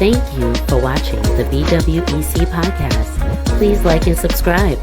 Thank you for watching the BWEC Podcast. Please like and subscribe.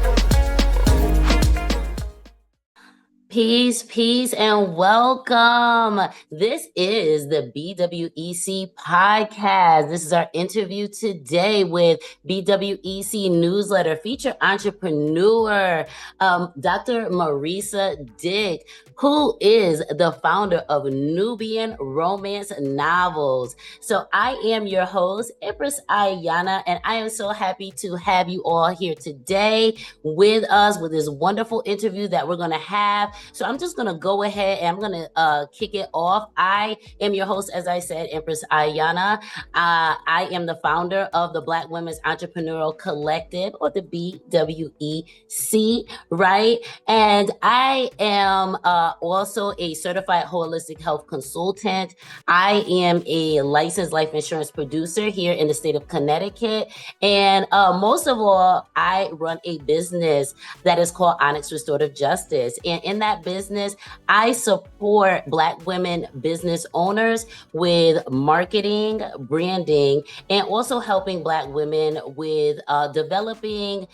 Peace, and welcome. This is the BWEC Podcast. This is our interview today with BWEC Newsletter feature entrepreneur, Dr. Marrissa Dick, who is the founder of Nubian Romance Novels. So I am your host, Empress Ayana, and I am so happy to have you all here today with us with this wonderful interview that we're going to have. So I'm just going to go ahead and I'm going to kick it off. I am your host, as I said, Empress Ayana. I am the founder of the Black Women's Entrepreneurial Collective, or the BWEC, right? And I am also a certified holistic health consultant. I am a licensed life insurance producer here in the state of Connecticut. And most of all, I run a business that is called Onyx Restorative Justice. And in that business, I support Black women business owners with marketing, branding, and also helping Black women with developing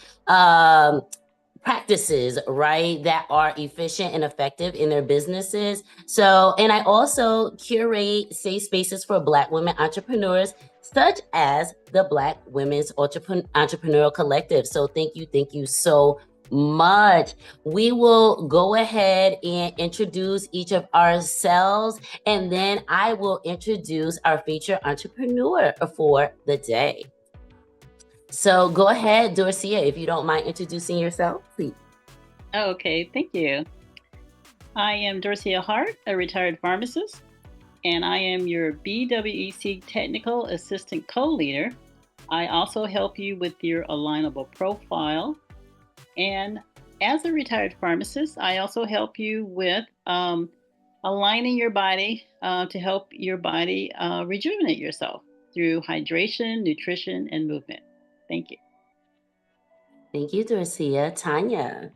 practices, right, that are efficient and effective in their businesses. So, and I also curate safe spaces for Black women entrepreneurs, such as the Black Women's Entrepreneurial Collective. So thank you so much. We will go ahead and introduce each of ourselves, and then I will introduce our featured entrepreneur for the day. So go ahead, Dorcia, if you don't mind introducing yourself, please. Okay, thank you. I am Dorcia Hart, a retired pharmacist, and I am your BWEC Technical Assistant Co-Leader. I also help you with your alignable profile. And as a retired pharmacist, I also help you with aligning your body to help your body rejuvenate yourself through hydration, nutrition, and movement. Thank you. Thank you, Dorcia. Tanya.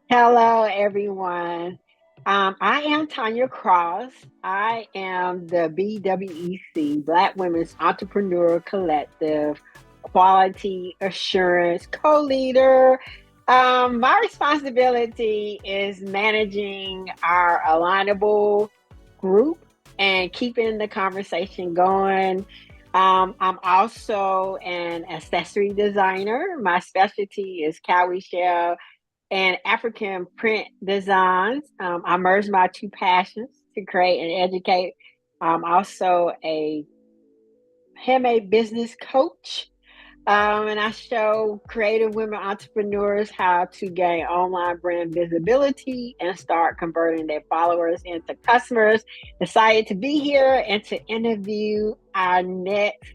Hello, everyone. I am Tanya Cross. I am the BWEC Black Women's Entrepreneurial Collective Quality Assurance Co-Leader. My responsibility is managing our alignable group and keeping the conversation going. I'm also an accessory designer. My specialty is cowrie shell and African print designs. I merge my two passions to create and educate. I'm also a handmade business coach. And I show creative women entrepreneurs how to gain online brand visibility and start converting their followers into customers. Excited to be here and to interview our next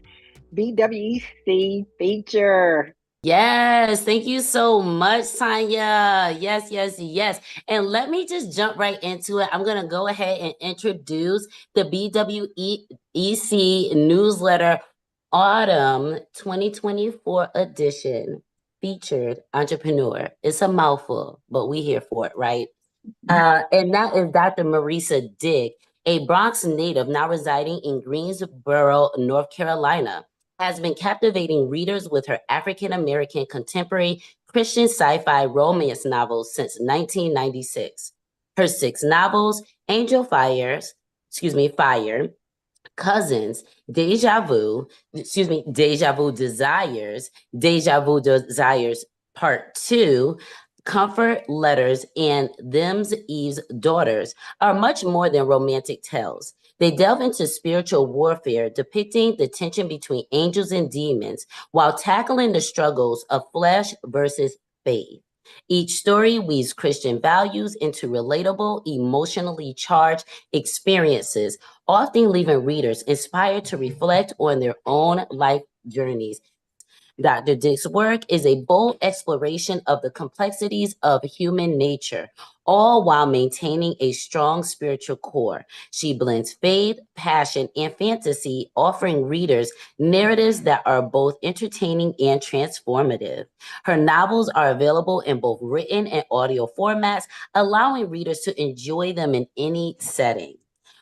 BWEC feature. Yes, thank you so much, Tanya. Yes. And let me just jump right into it. I'm going to go ahead and introduce the BWEC Newsletter Autumn 2024 edition featured entrepreneur. It's a mouthful, but we here for it, right? And that is Dr. Marrissa Dick, a Bronx native now residing in Greensboro, North Carolina, has been captivating readers with her African-American contemporary Christian sci-fi romance novels since 1996. Her 6 novels, Fire, Cousins, Deja Vu Desires Part 2, Comfort Letters, and Them's Eve's Daughters are much more than romantic tales. They delve into spiritual warfare, depicting the tension between angels and demons while tackling the struggles of flesh versus faith. Each story weaves Christian values into relatable, emotionally charged experiences, often leaving readers inspired to reflect on their own life journeys. Dr. Dick's work is a bold exploration of the complexities of human nature, all while maintaining a strong spiritual core. She blends faith, passion, and fantasy, offering readers narratives that are both entertaining and transformative. Her novels are available in both written and audio formats, allowing readers to enjoy them in any setting.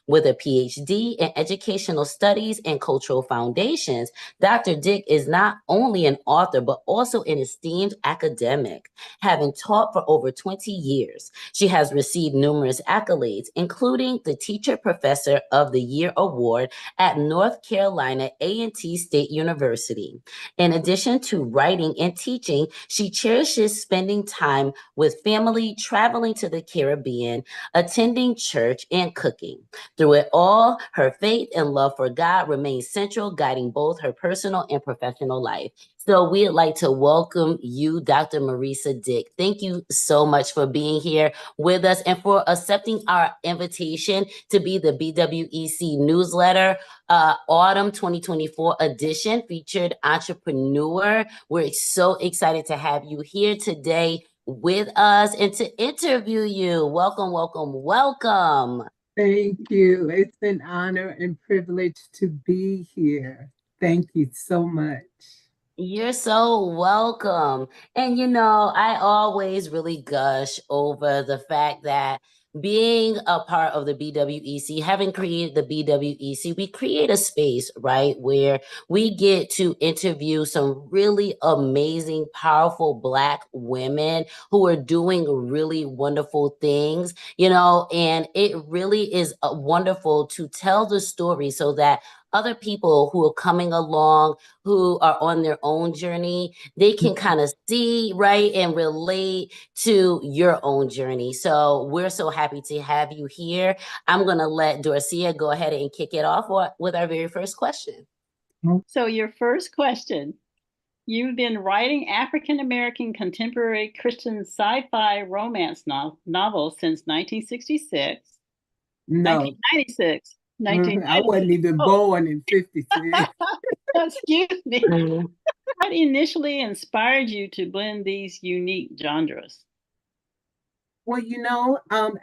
With a PhD in Educational Studies and Cultural Foundations, Dr. Dick is not only an author, but also an esteemed academic, having taught for over 20 years. She has received numerous accolades, including the Teacher Professor of the Year Award at North Carolina A&T State University. In addition to writing and teaching, she cherishes spending time with family, traveling to the Caribbean, attending church, and cooking. Through it all, her faith and love for God remain central, guiding both her personal and professional life. So we'd like to welcome you, Dr. Marrissa Dick. Thank you so much for being here with us and for accepting our invitation to be the BWEC Newsletter Autumn 2024 edition featured Entrepreneur. We're so excited to have you here today with us and to interview you. Welcome, welcome, welcome. Thank you. It's an honor and privilege to be here. Thank you so much. You're so welcome. And I always really gush over the fact that being a part of the BWEC, having created the BWEC, we create a space, right, where we get to interview some really amazing, powerful Black women who are doing really wonderful things, and it really is wonderful to tell the story so that other people who are coming along, who are on their own journey, they can kind of see, right, and relate to your own journey. So we're so happy to have you here. I'm going to let Dorcia go ahead and kick it off with our very first question. So your first question, you've been writing African-American contemporary Christian sci-fi romance novels since 1966. No. 1996. I wasn't even born in 56. Excuse me. What initially inspired you to blend these unique genres? Well,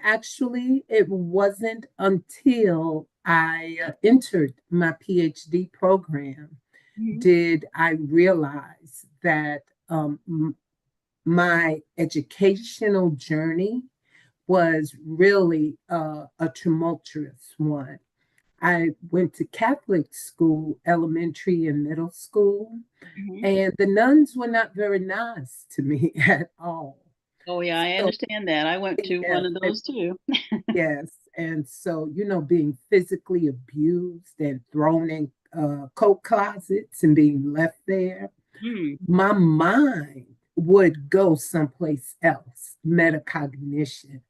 actually, it wasn't until I entered my PhD program did I realize that my educational journey was really a tumultuous one. I went to Catholic school, elementary and middle school, and the nuns were not very nice to me at all. Oh, yeah, I understand that. I went to one of those too. Yes. And so, being physically abused and thrown in coat closets and being left there, my mind would go someplace else, metacognition.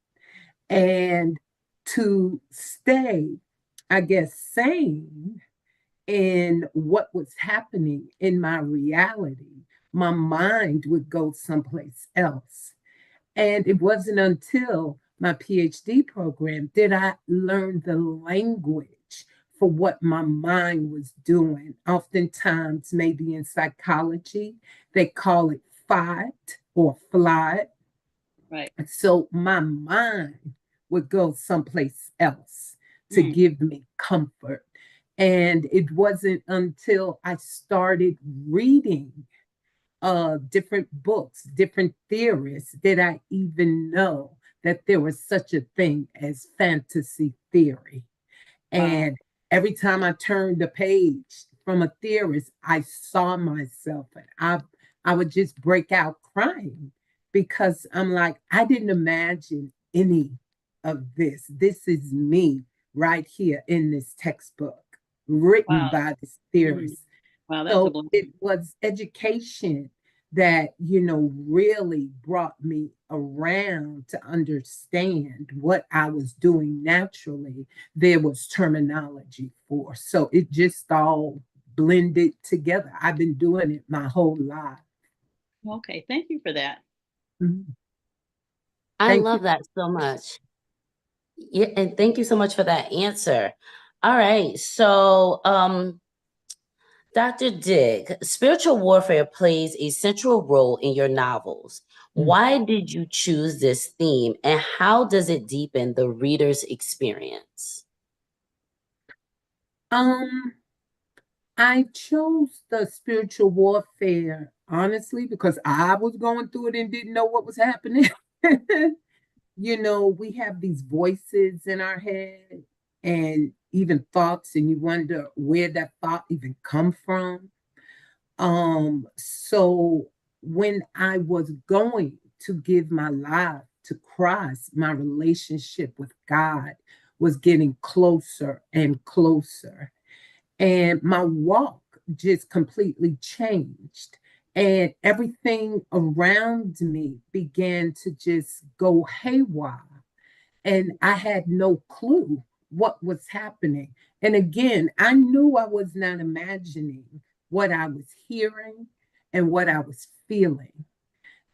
And to stay, I guess, sane in what was happening in my reality, my mind would go someplace else. And it wasn't until my PhD program did I learn the language for what my mind was doing. Oftentimes, maybe in psychology, they call it fight or flight. Right. So my mind would go someplace else to give me comfort. And it wasn't until I started reading different books, different theorists, did I even know that there was such a thing as fantasy theory. And every time I turned a page from a theorist, I saw myself and I would just break out crying because I'm like, I didn't imagine any of this. This is me right here in this textbook written by this theorist. Wow, that's so it was education that, really brought me around to understand what I was doing naturally. There was terminology for. So it just all blended together. I've been doing it my whole life. Okay, thank you for that. I love that so much. Yeah, and thank you so much for that answer. All right, so Dr. Dick, spiritual warfare plays a central role in your novels. Why did you choose this theme, and how does it deepen the reader's experience? I chose the spiritual warfare, honestly, because I was going through it and didn't know what was happening. We have these voices in our head, and even thoughts, and you wonder where that thought even come from. So when I was going to give my life to Christ, my relationship with God was getting closer and closer. And my walk just completely changed. And everything around me began to just go haywire. And I had no clue what was happening. And again, I knew I was not imagining what I was hearing and what I was feeling.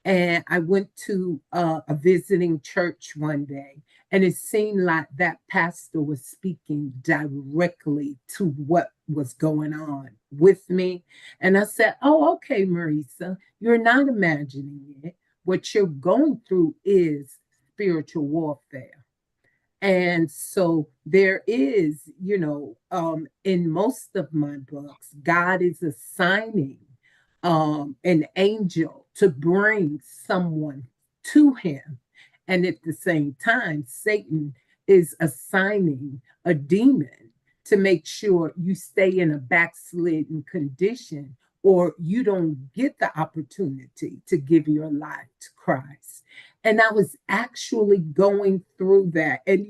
And I went to a visiting church one day, and it seemed like that pastor was speaking directly to what was going on with me. And I said, "Oh, okay, Marrissa, you're not imagining it. What you're going through is spiritual warfare." And so there is, in most of my books, God is assigning an angel to bring someone to him. And at the same time, Satan is assigning a demon to make sure you stay in a backslidden condition, or you don't get the opportunity to give your life to Christ. And I was actually going through that. And,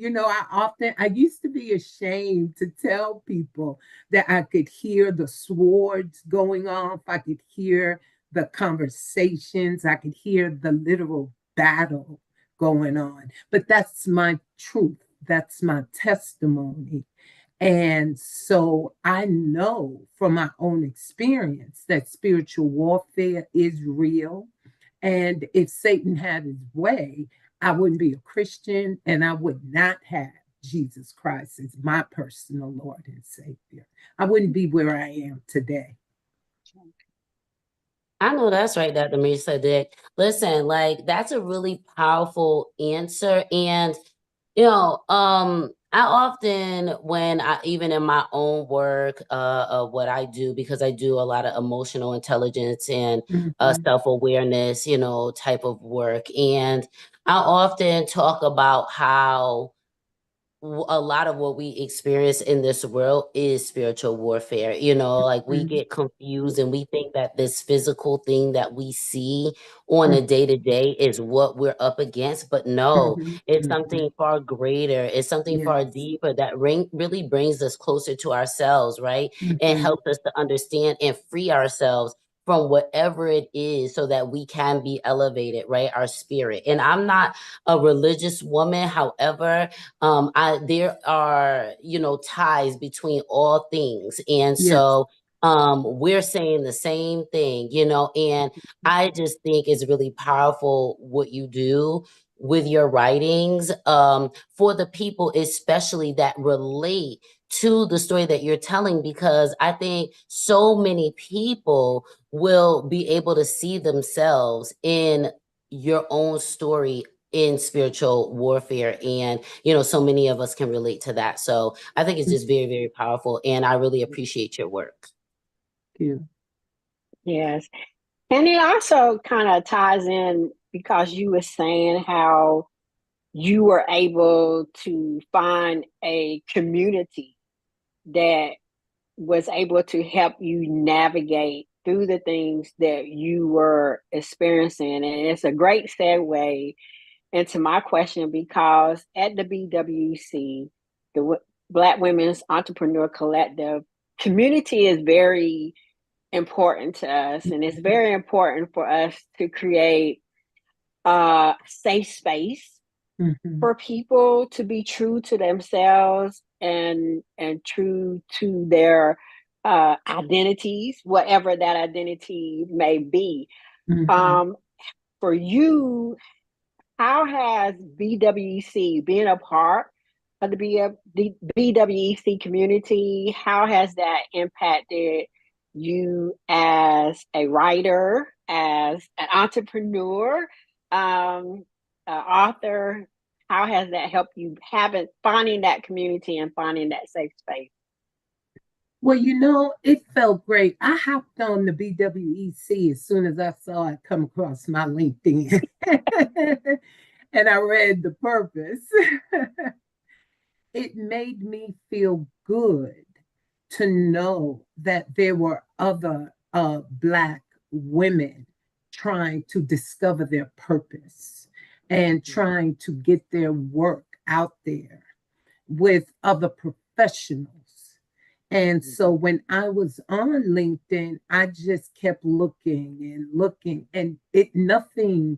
I used to be ashamed to tell people that I could hear the swords going off. I could hear the conversations. I could hear the literal battle going on. But that's my truth. That's my testimony. And so I know from my own experience that spiritual warfare is real. And if Satan had his way, I wouldn't be a Christian, and I would not have Jesus Christ as my personal Lord and Savior. I wouldn't be where I am today. I know that's right, Dr. Marrissa Dick. Listen, that's a really powerful answer. And, I often, when even in my own work, of what I do, because I do a lot of emotional intelligence and self-awareness, type of work. And I often talk about how a lot of what we experience in this world is spiritual warfare. We get confused and we think that this physical thing that we see on a day-to-day is what we're up against. But no, it's something far greater. It's something far deeper that really brings us closer to ourselves, right? And helps us to understand and free ourselves from whatever it is so that we can be elevated, right? Our spirit. And I'm not a religious woman. However, there are, ties between all things. And so we're saying the same thing, and I just think it's really powerful what you do with your writings, for the people, especially that relate to the story that you're telling, because I think so many people will be able to see themselves in your own story in spiritual warfare. And, so many of us can relate to that. So I think it's just very, very powerful. And I really appreciate your work. Thank you. Yes. And it also kind of ties in because you were saying how you were able to find a community that was able to help you navigate through the things that you were experiencing. And it's a great segue into my question, because at the BWEC, the Black Women's Entrepreneurial Collective, community is very important to us. And it's very important for us to create a safe space for people to be true to themselves and true to their identities, whatever that identity may be. For you, how has BWEC, being a part of the BWEC community, how has that impacted you as a writer, as an entrepreneur, author? How has that helped you finding that community and finding that safe space? Well, it felt great. I hopped on the BWEC as soon as I saw it come across my LinkedIn. And I read the purpose. it made me feel good to know that there were other Black women trying to discover their purpose and trying to get their work out there with other professionals. And so when I was on LinkedIn, I just kept looking, and nothing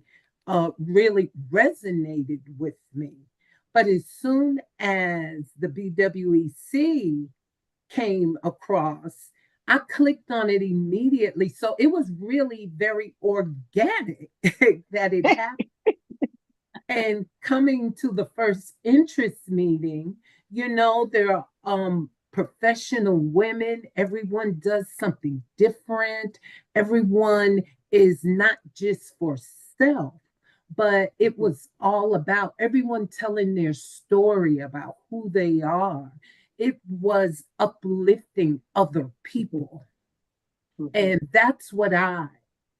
really resonated with me. But as soon as the BWEC came across, I clicked on it immediately. So it was really very organic that it happened. And coming to the first interest meeting, there are professional women. Everyone does something different. Everyone is not just for self, but it was all about everyone telling their story about who they are. It was uplifting other people. And that's what I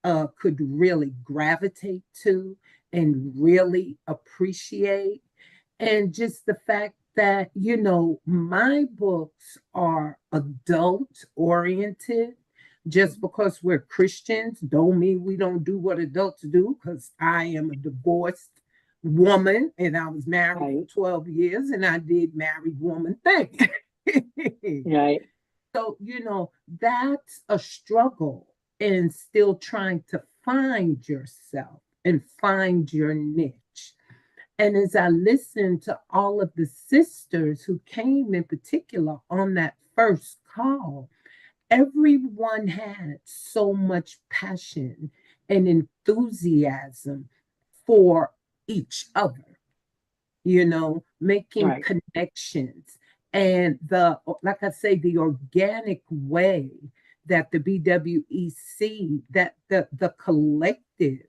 could really gravitate to and really appreciate. And just the fact that, my books are adult oriented. Just because we're Christians don't mean we don't do what adults do, because I am a divorced woman and I was married for 12 years and I did married woman things. Right. So, that's a struggle in still trying to find yourself and find your niche. And as I listened to all of the sisters who came in particular on that first call, everyone had so much passion and enthusiasm for each other, making connections. And like I say, the organic way that the BWEC, that the collective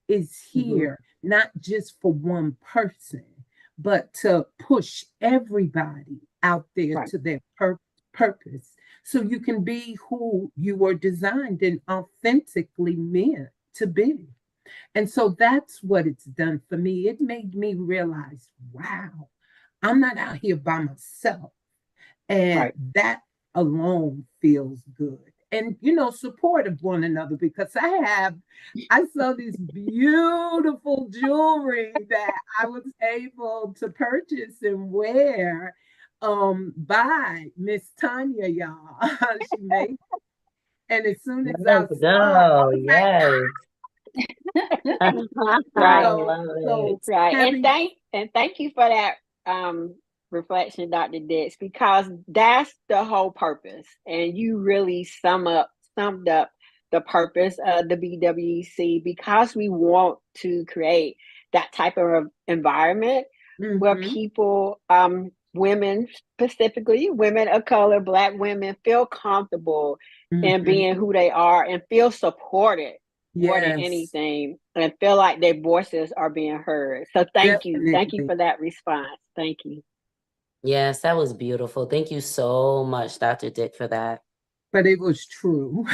is here, not just for one person, but to push everybody out there to their purpose. So you can be who you were designed and authentically meant to be. And so that's what it's done for me. It made me realize, wow, I'm not out here by myself. And that alone feels good. And, support of one another, because I saw this beautiful jewelry that I was able to purchase and wear by Miss Tanya, y'all. She made it. And as soon as I saw it, I love it. And thank you for that reflection, Dr. Dix, because that's the whole purpose. And you really summed up the purpose of the BWEC, because we want to create that type of environment where people, women specifically, women of color, Black women, feel comfortable in being who they are and feel supported more than anything, and feel like their voices are being heard. So thank you for that response. Thank you. Yes, that was beautiful. Thank you so much, Dr. Dick, for that. But it was true.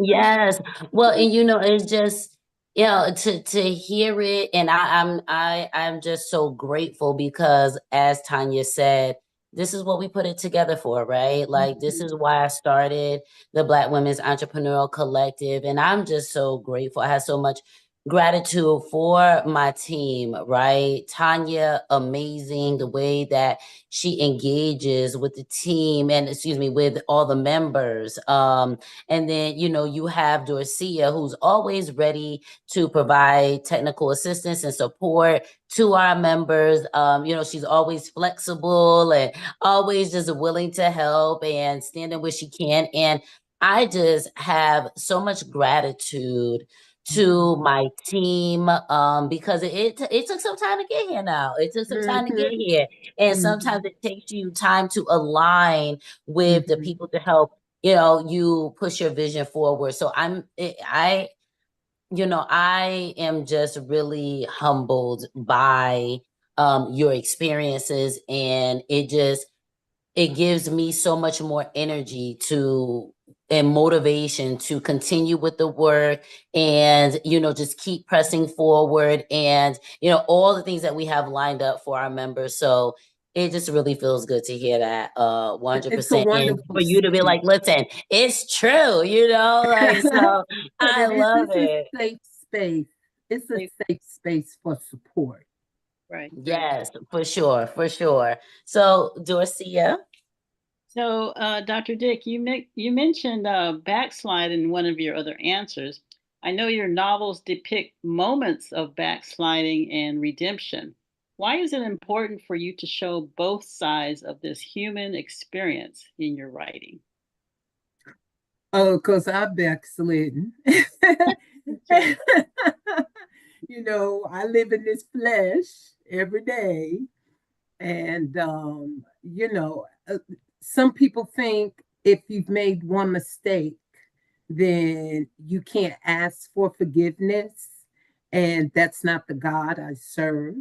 Yes. Well, and it's just, to hear it, and I'm just so grateful, because as Tanya said, this is what we put it together for, right? Like, this is why I started the Black Women's Entrepreneurial Collective, and I'm just so grateful. I have so much gratitude for my team, right? Tanya, amazing, the way that she engages with the team and with all the members. And then, you have Dorcia, who's always ready to provide technical assistance and support to our members. She's always flexible and always just willing to help and standing where she can. And I just have so much gratitude to my team, because it took some time to get here now. It took some time to get here. And sometimes it takes you time to align with the people to help, you push your vision forward. So I am just really humbled by your experiences, and it gives me so much more energy and motivation to continue with the work and, just keep pressing forward and, all the things that we have lined up for our members. So it just really feels good to hear that 100%. It's a wonderful And for you to be like, listen, it's true, like, so I love it. It's a safe space. It's a safe space for support. Right. Yes, for sure, for sure. So, Dorcia. So, Dr. Dick, you mentioned backslide in one of your other answers. I know your novels depict moments of backsliding and redemption. Why is it important for you to show both sides of this human experience in your writing? Oh, because I've backslidden. I live in this flesh every day. And, some people think if you've made one mistake, then you can't ask for forgiveness. And that's not the God I serve.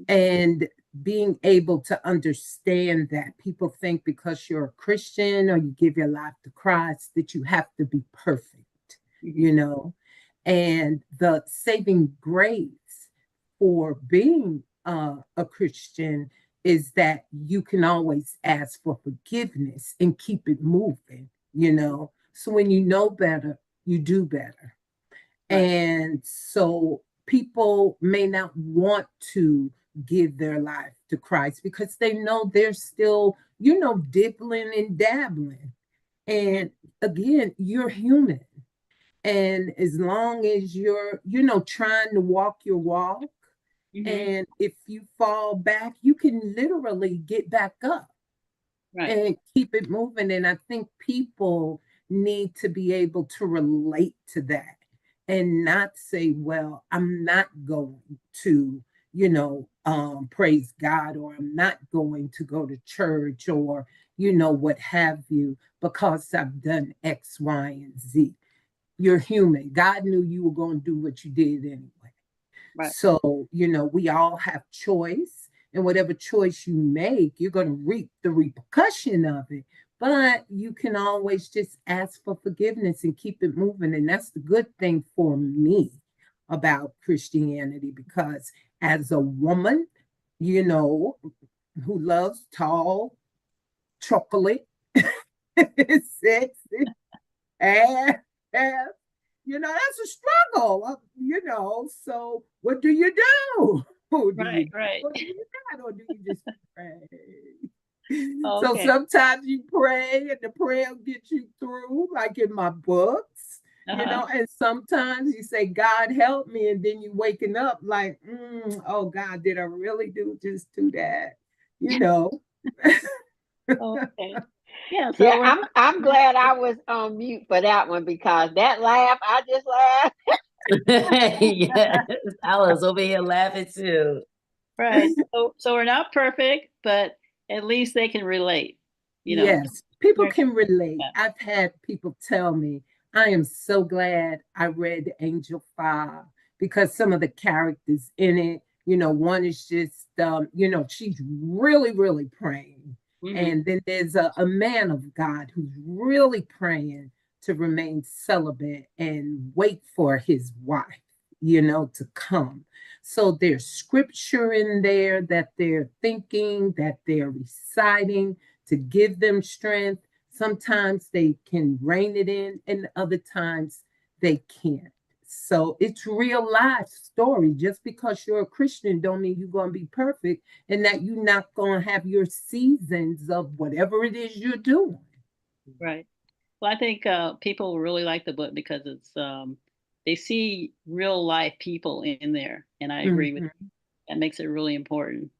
And being able to understand that people think because you're a Christian or you give your life to Christ that you have to be perfect, and the saving grace for being a Christian is that you can always ask for forgiveness and keep it moving, So when you know better, you do better. Right. And so people may not want to give their life to Christ because they know they're still, dibbling and dabbling. And again, you're human. And as long as you're, trying to walk your walk, and if you fall back, you can literally get back up and keep it moving. And I think people need to be able to relate to that and not say, well, I'm not going to, praise God, or I'm not going to go to church, or, what have you, because I've done X, Y, and Z. You're human. God knew you were going to do what you did anyway. Right. So, we all have choice, and whatever choice you make, you're going to reap the repercussion of it. But you can always just ask for forgiveness and keep it moving. And that's the good thing for me about Christianity, because as a woman, who loves tall, chocolate, sexy, ass, that's a struggle, so what do you do? Right. Or do you not, or do you just pray? Okay. So sometimes you pray and the prayer gets you through, like in my books, and sometimes you say, God help me, and then you waking up like, oh God, did I really just do that? Okay. Yeah, so I'm glad I was on mute for that one, because that laugh, I just laughed. Yes, I was over here laughing too. Right. So we're not perfect, but at least they can relate. Yes, people can relate. I've had people tell me, I am so glad I read Angel 5, because some of the characters in it, one is just, she's really, really praying. And then there's a man of God who's really praying to remain celibate and wait for his wife, to come. So there's scripture in there that they're thinking, that they're reciting to give them strength. Sometimes they can rein it in, and other times they can't. So it's real life story. Just because you're a Christian don't mean you're going to be perfect, and that you're not going to have your seasons of whatever it is you're doing. Right. Well, I think people really like the book because it's they see real life people in there, and I agree with you. That makes it really important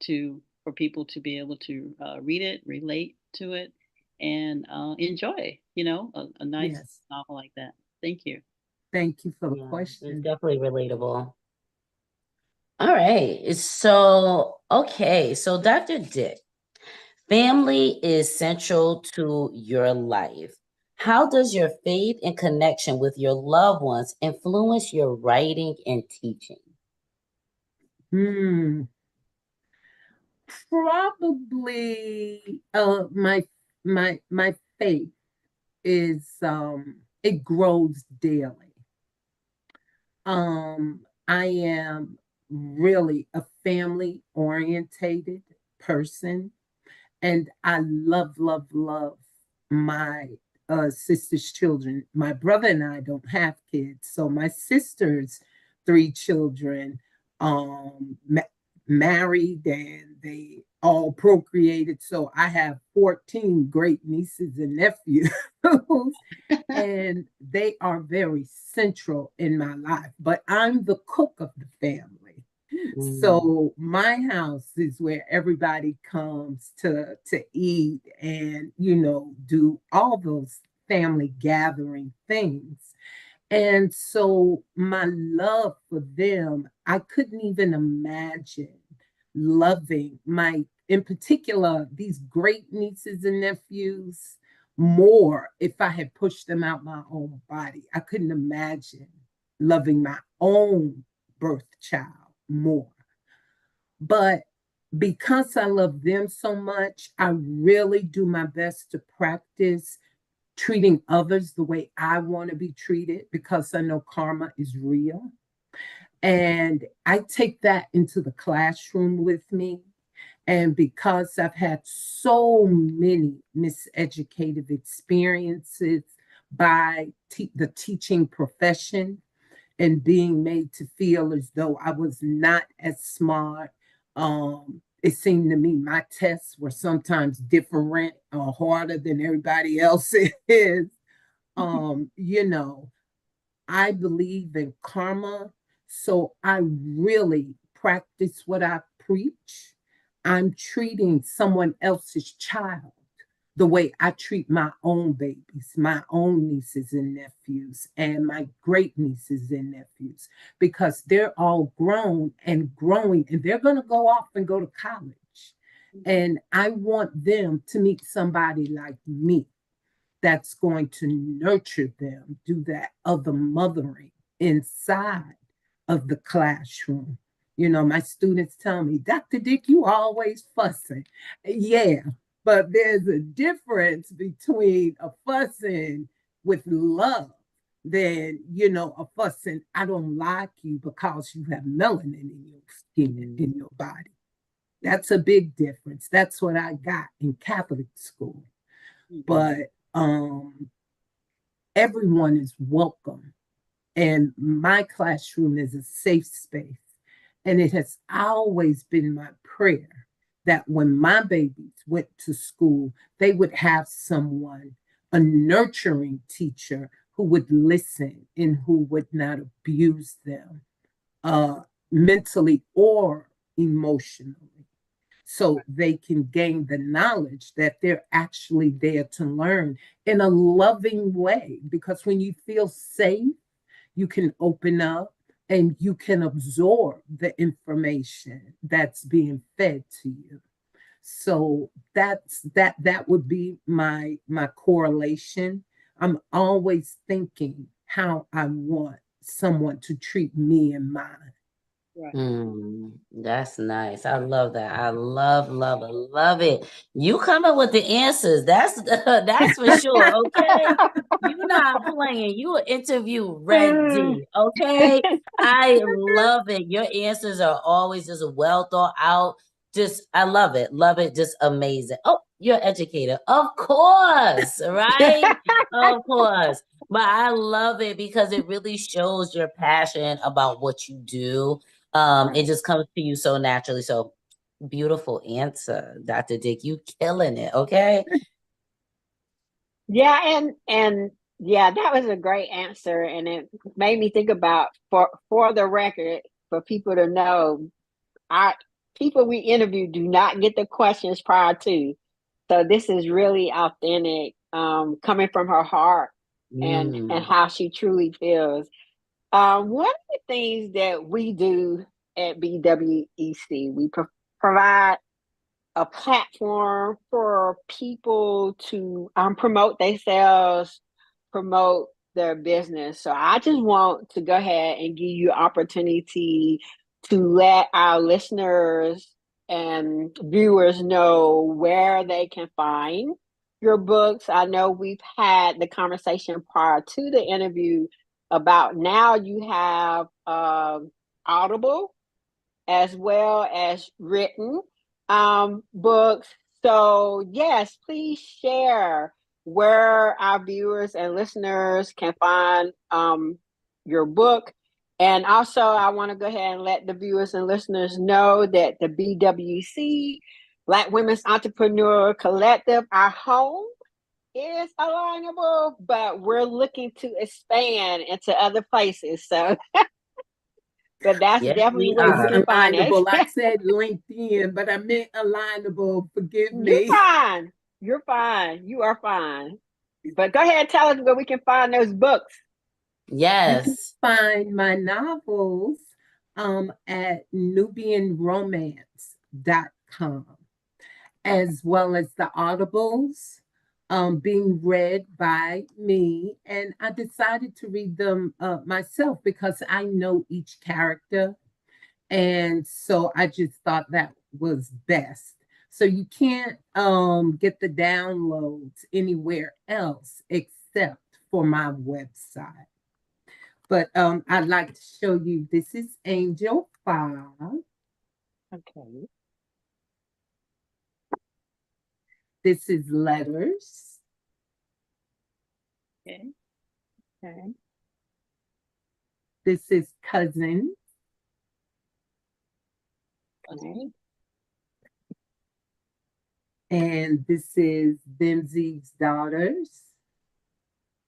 for people to be able to read it, relate to it, and enjoy. A nice novel like that. Thank you. Thank you for the question. It's definitely relatable. All right. So, okay. So, Dr. Dick, family is central to your life. How does your faith and connection with your loved ones influence your writing and teaching? Probably my faith is it grows daily. I am really a family orientated person. And I love, love, love my sister's children. My brother and I don't have kids. So my sister's 3 children married, and they all procreated. So I have 14 great nieces and nephews. And they are very central in my life. But I'm the cook of the family. So my house is where everybody comes to eat and, do all those family gathering things. And so my love for them, I couldn't even imagine loving in particular, these great nieces and nephews more if I had pushed them out my own body. I couldn't imagine loving my own birth child more. But because I love them so much, I really do my best to practice treating others the way I want to be treated, because I know karma is real. And I take that into the classroom with me. And because I've had so many miseducated experiences by the teaching profession, and being made to feel as though I was not as smart. It seemed to me my tests were sometimes different or harder than everybody else's. I believe in karma, so I really practice what I preach. I'm treating someone else's child the way I treat my own babies, my own nieces and nephews, and my great nieces and nephews, because they're all grown and growing, and they're going to go off and go to college. And I want them to meet somebody like me that's going to nurture them, do that other mothering inside of the classroom. My students tell me, Dr. Dick, you always fussing. Yeah, but there's a difference between a fussing with love than, a fussing, I don't like you because you have melanin in your skin, in your body. That's a big difference. That's what I got in Catholic school. But everyone is welcome. And my classroom is a safe space. And it has always been my prayer that when my babies went to school, they would have someone, a nurturing teacher who would listen and who would not abuse them mentally or emotionally, so they can gain the knowledge that they're actually there to learn in a loving way. Because when you feel safe, you can open up and you can absorb the information that's being fed to you. So that would be my correlation. I'm always thinking how I want someone to treat me and mine. Right. That's nice. I love that. I love it. You coming with the answers. That's for sure. Okay. You're not playing. You are interview ready. Okay. I love it. Your answers are always just well thought out. I love it. Love it. Just amazing. Oh, you're an educator. Of course. Right? Of course. But I love it because it really shows your passion about what you do. It just comes to you so naturally. So beautiful answer, Dr. Dick. You killing it, okay? Yeah, and yeah, that was a great answer, and it made me think about for the record, for people to know, our people we interview do not get the questions prior to. So this is really authentic, coming from her heart and how she truly feels. One of the things that we do at BWEC, we provide a platform for people to promote themselves, promote their business. So I just want to go ahead and give you opportunity to let our listeners and viewers know where they can find your books. I know we've had the conversation prior to the interview about now you have Audible as well as written. books. So yes, please share where our viewers and listeners can find your book. And also, I want to go ahead and let the viewers and listeners know that the BWC, Black Women's Entrepreneurial Collective, our home is alignable, but we're looking to expand into other places. So, but that's Yes, definitely we where you are. can find us. Alignable. I said LinkedIn, but I meant alignable. Forgive You're me. fine. You're fine. You are fine. But go ahead and tell us where we can find those books. You can Yes. find my novels at nubianromance.com, as well as the audibles being read by me. And I decided to read them myself because I know each character. And so I just thought that was best. So you can't get the downloads anywhere else except for my website. But I'd like to show you, this is Angel 5. Okay. This is Letters. Okay. Okay. This is Cousins. Okay. And this is Bimsy's Daughters.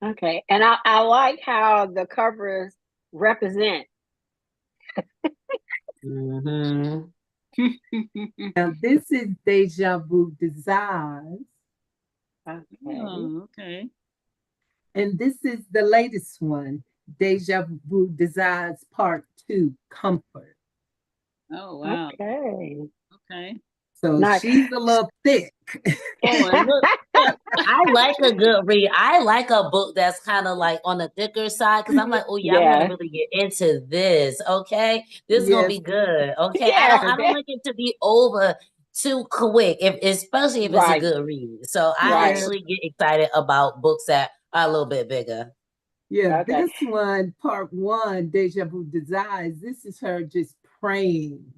Okay. And I like how the covers represent. Mm-hmm. Now this is Deja Vu Desires. Okay. Oh, okay. And this is the latest one, Deja Vu Desires Part 2, Comfort. Oh, wow. Okay. Okay. So Nice. she's a little thick. Oh, and look, I like a good read. I like a book that's kind of like on the thicker side because I'm like, oh yeah, I'm Yeah. gonna really get into this. Okay, this is gonna Yes. be good. Okay, Yeah. I don't like it to be over too quick, especially if it's a Right. good read. So I Right. actually get excited about books that are a little bit bigger. Yeah, Okay. this one, Part 1, Deja Vu Desires, this is her just praying,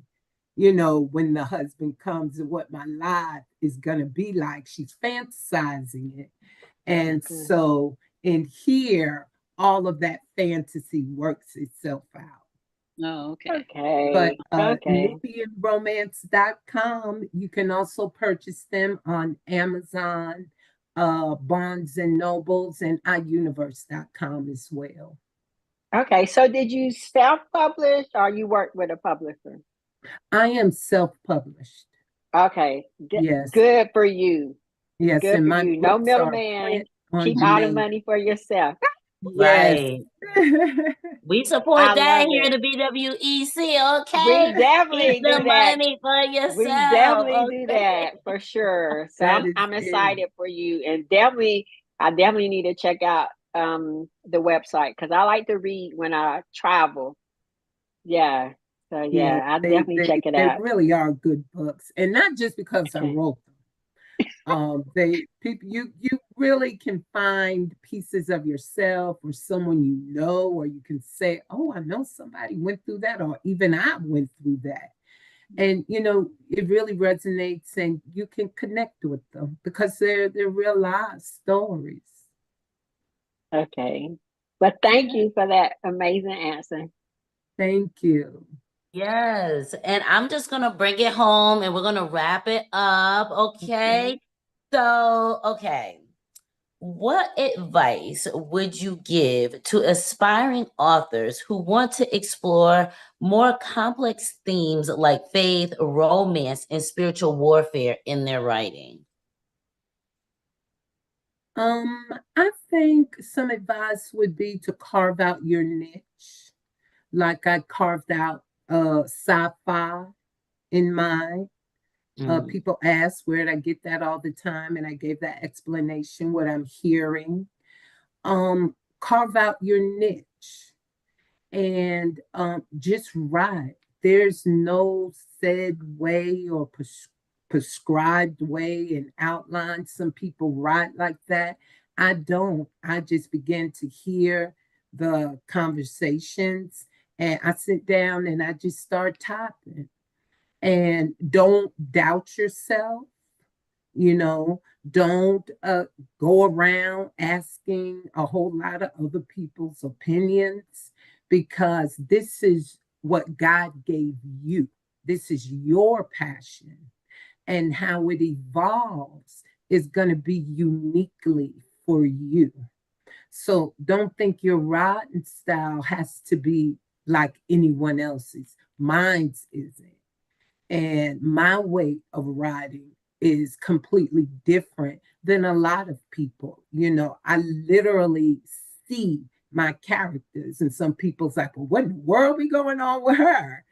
you know, when the husband comes and what my life is going to be like. She's fantasizing it. And Okay. so in here, all of that fantasy works itself out. oh, okay. But Okay. Okay. nubianromance.com, you can also purchase them on Amazon, Barnes and Nobles, and iUniverse.com as well. Okay. So did you self-publish or you work with a publisher? I am self-published. Okay. Yes. Good for you. Yes, Good and for my you. No books are middleman. print on Keep all the demand. money for yourself. Yes. Right. We support I that love here in it. the BWEC. Okay, We definitely keep the do that. money for We yourself. definitely do Okay. that for sure. So That is I'm it. excited for you, and I definitely need to check out the website because I like to read when I travel. Yeah. So Yeah, yeah, I'll they definitely check it out. really are good books, and not just because I Okay. wrote them. You really can find pieces of yourself or someone you know, or you can say, oh, I know somebody went through that, or even I went through that. And you know, it really resonates and you can connect with them because they're real life stories. Okay. But thank you for that amazing answer. Thank you. Yes, and I'm just gonna bring it home and we're gonna wrap it up. Okay. So, okay. What advice would you give to aspiring authors who want to explore more complex themes like faith, romance, and spiritual warfare in their writing? I think some advice would be to carve out your niche, like I carved out sci-fi in mine. People ask where did I get that all the time, and I gave that explanation, what I'm hearing. Carve out your niche and just write. There's no said way or prescribed way and outline. Some people write like that. I don't. I just begin to hear the conversations and I sit down and I just start typing. And don't doubt yourself. Don't go around asking a whole lot of other people's opinions, because this is what God gave you. This is your passion, and how it evolves is going to be uniquely for you. So don't think your writing style has to be like anyone else's. Mine's isn't. And my way of writing is completely different than a lot of people. I literally see my characters, and some people's like, well, what in the world be going on with her?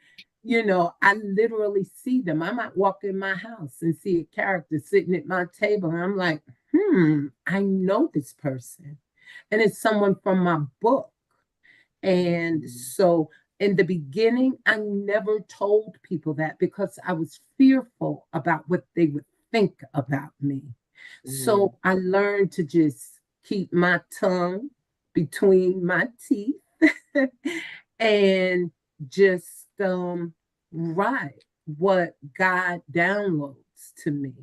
I literally see them. I might walk in my house and see a character sitting at my table, and I'm like, I know this person. And it's someone from my book. And so in the beginning, I never told people that, because I was fearful about what they would think about me. So I learned to just keep my tongue between my teeth and just write what God downloads to me.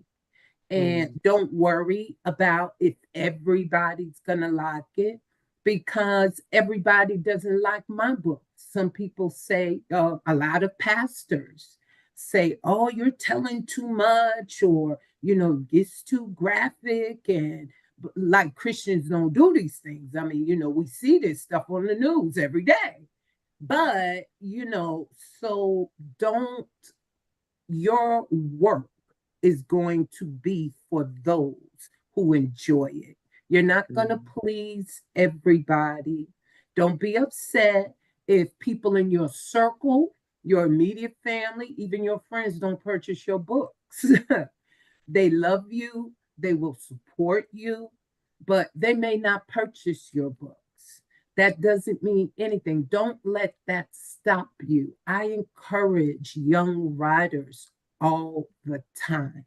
And don't worry about if everybody's going to like it, because everybody doesn't like my book. Some people say, a lot of pastors say, oh, you're telling too much, or, it's too graphic. And like, Christians don't do these things. I mean, we see this stuff on the news every day. But, so don't, your work is going to be for those who enjoy it. You're not going to please everybody. Don't be upset if people in your circle, your immediate family, even your friends don't purchase your books. They love you. They will support you, but they may not purchase your books. That doesn't mean anything. Don't let that stop you. I encourage young writers all the time.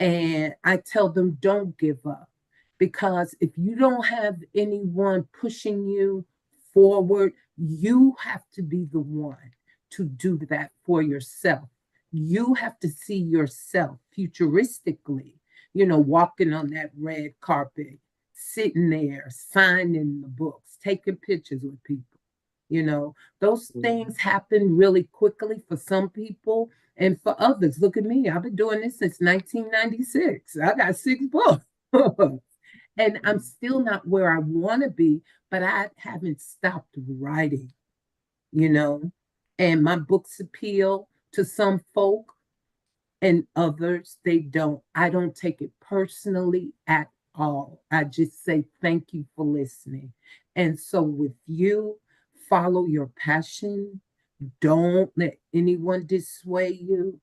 And I tell them, don't give up. Because if you don't have anyone pushing you forward, you have to be the one to do that for yourself. You have to see yourself futuristically, walking on that red carpet, sitting there, signing the books, taking pictures with people. Those things happen really quickly for some people. And for others, look at me. I've been doing this since 1996. I got 6 books. And I'm still not where I want to be, but I haven't stopped writing, and my books appeal to some folk and others, they don't. I don't take it personally at all. I just say, thank you for listening. And so with you, follow your passion. Don't let anyone dissuade you,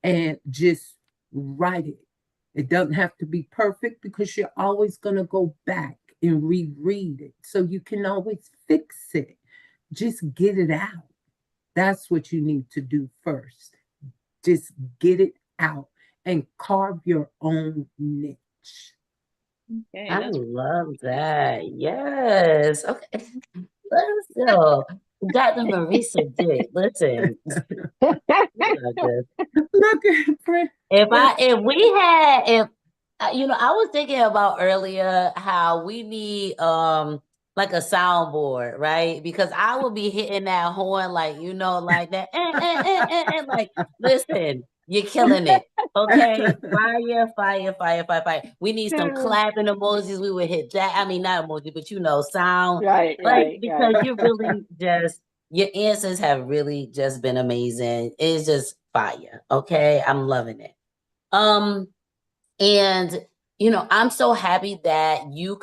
and just write it. It doesn't have to be perfect, because you're always going to go back and reread it. So you can always fix it. Just get it out. That's what you need to do first. Just get it out and carve your own niche. Okay, I love that. Yes. Okay. Let's go. Dr. Marrissa Dick, listen. Look at I was thinking about earlier how we need like a soundboard, right? Because I will be hitting that horn like, like that. Like, listen, you're killing it. Okay. Fire. We need some clapping emojis. We would hit that. I mean, not emoji, but sound. Right. Because you really just, your answers have really just been amazing. It's just fire. Okay. I'm loving it. And, I'm so happy that you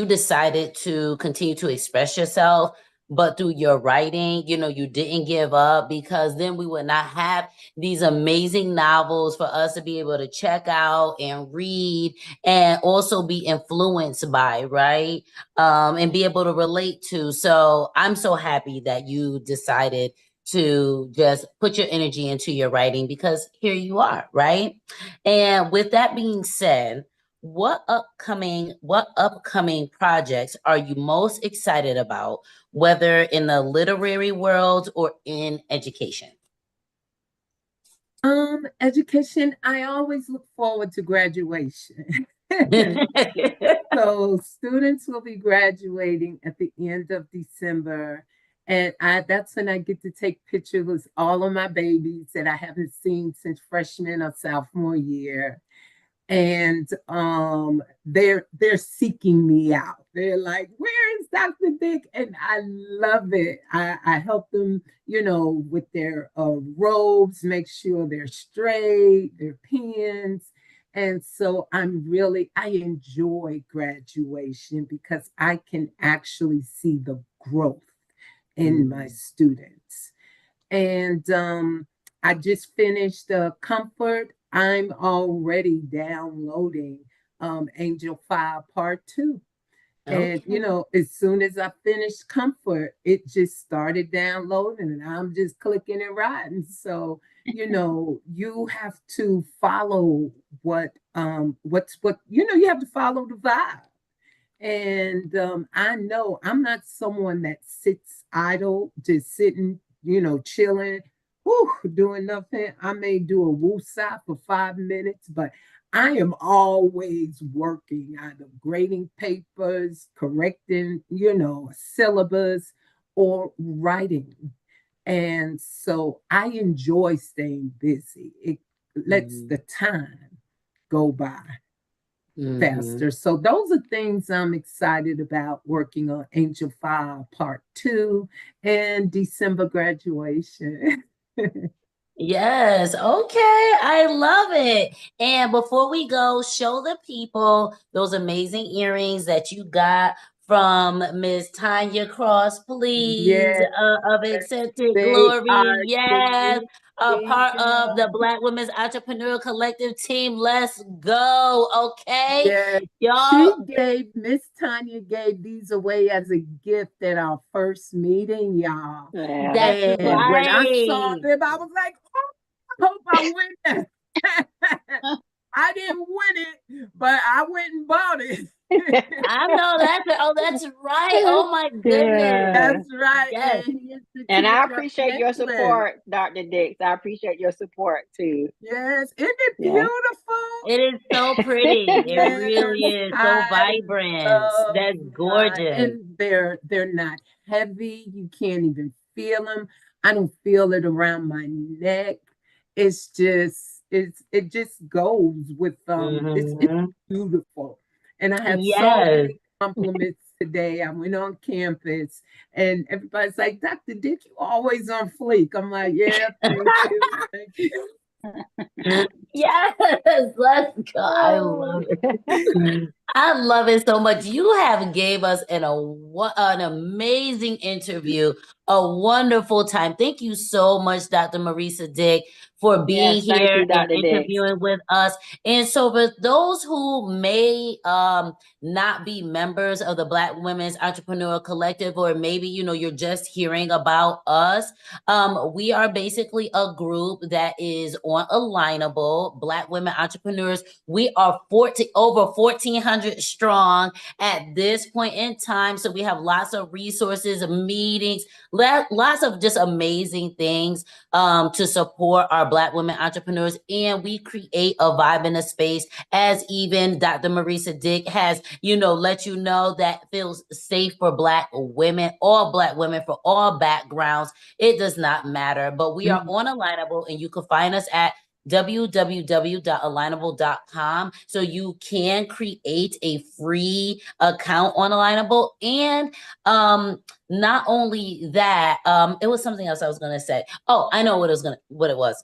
decided to continue to express yourself, but through your writing, you didn't give up, because then we would not have these amazing novels for us to be able to check out and read and also be influenced by, right? And be able to relate to. So I'm so happy that you decided to just put your energy into your writing, because here you are, right? And with that being said, what upcoming projects are you most excited about, whether in the literary world or in education? Education, I always look forward to graduation. So students will be graduating at the end of December. And that's when I get to take pictures with all of my babies that I haven't seen since freshman or sophomore year. And they're seeking me out. They're like, where is Dr. Dick? And I love it. I help them, with their robes, make sure they're straight, their pins. And so I enjoy graduation because I can actually see the growth in my students. And I just finished Comfort. I'm already downloading Angel 5 Part 2. And, as soon as I finished Comfort, it just started downloading and I'm just clicking and riding. So, you have to follow you have to follow the vibe. And I know I'm not someone that sits idle, just sitting, chilling, doing nothing. I may do a woosah for 5 minutes, but I am always working, either grading papers, correcting, a syllabus, or writing. And so I enjoy staying busy. It lets the time go by faster. So those are things I'm excited about, working on Angel 5 Part 2 and December graduation. Yes. Okay. I love it. And before we go, show the people those amazing earrings that you got from Miss Tanya Cross, please. Yes, Of Accepted they Glory. are Yes. A part of the amazing. Black Women's Entrepreneurial Collective team. Let's go. Okay. Yes, Y'all. Miss Tanya gave these away as a gift at our first meeting, y'all. Yeah. That's And when I saw right. them, I was like, oh, I hope I win that. I didn't win it, but I went and bought it. I know that's it. Oh, that's right. Oh my goodness. That's right. Yes. And here's the And I teardrop appreciate your necklace. support, Dr. Dix. I appreciate your support too. Yes, isn't it Yeah. beautiful? It is so pretty. It really is so vibrant. That's gorgeous. And they're not heavy. You can't even feel them. I don't feel it around my neck. It just goes with it's beautiful. And I had so Yes. many compliments today. I went on campus and everybody's like, Dr. Dick, you always on fleek. I'm like, yeah, thank you. Thank you. Yes, let's go. I love it. I love it so much. You have gave us an amazing interview, a wonderful time. Thank you so much, Dr. Marrissa Dick, for being Yes, thank here you, and Dr. Dix. interviewing with us. And so for those who may not be members of the Black Women's Entrepreneurial Collective, or maybe, you're just hearing about us, we are basically a group that is on Alignable, Black Women Entrepreneurs. We are over 1,400 strong at this point in time. So we have lots of resources, meetings, lots of just amazing things to support our Black women entrepreneurs. And we create a vibe in a space, as even Dr. Marrissa Dick has, let you know, that feels safe for Black women, all Black women for all backgrounds. It does not matter, but we are on Alignable, and you can find us at www.alignable.com. So you can create a free account on Alignable. And not only that, it was something else I was going to say. Oh, I know what it was.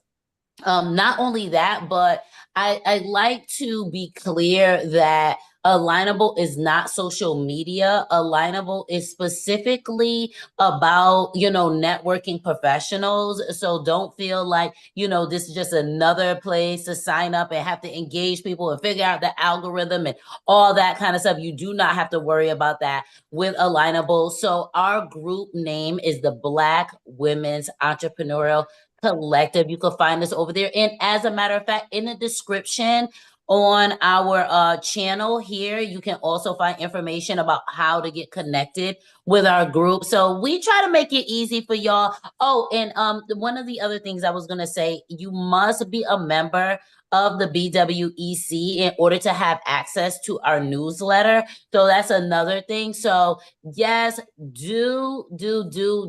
Not only that, but I like to be clear that Alignable is not social media. Alignable is specifically about, networking professionals. So don't feel like, this is just another place to sign up and have to engage people and figure out the algorithm and all that kind of stuff. You do not have to worry about that with Alignable. So our group name is the Black Women's Entrepreneurial Collective. You can find us over there. And as a matter of fact, in the description on our channel here. You can also find information about how to get connected with our group. So we try to make it easy for y'all. Oh, and one of the other things I was going to say, you must be a member of the BWEC in order to have access to our newsletter. So that's another thing. So yes, do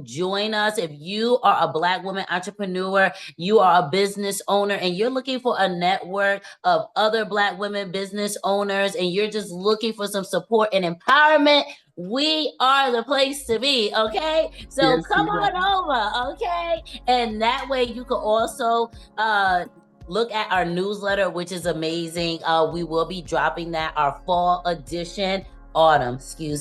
join us. If you are a Black woman entrepreneur, you are a business owner, and you're looking for a network of other Black women business owners, and you're just looking for some support and empowerment, we are the place to be, okay? So yes, come on over, okay? And that way you can also look at our newsletter, which is amazing. We will be dropping that, our fall edition, autumn,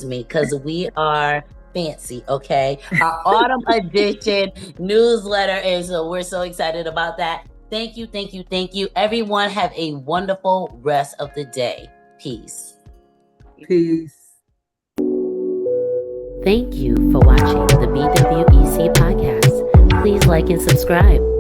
because we are fancy, okay? Our autumn edition newsletter is, we're so excited about that. Thank you. Everyone have a wonderful rest of the day. Peace. Thank you for watching the BWEC podcast. Please like and subscribe.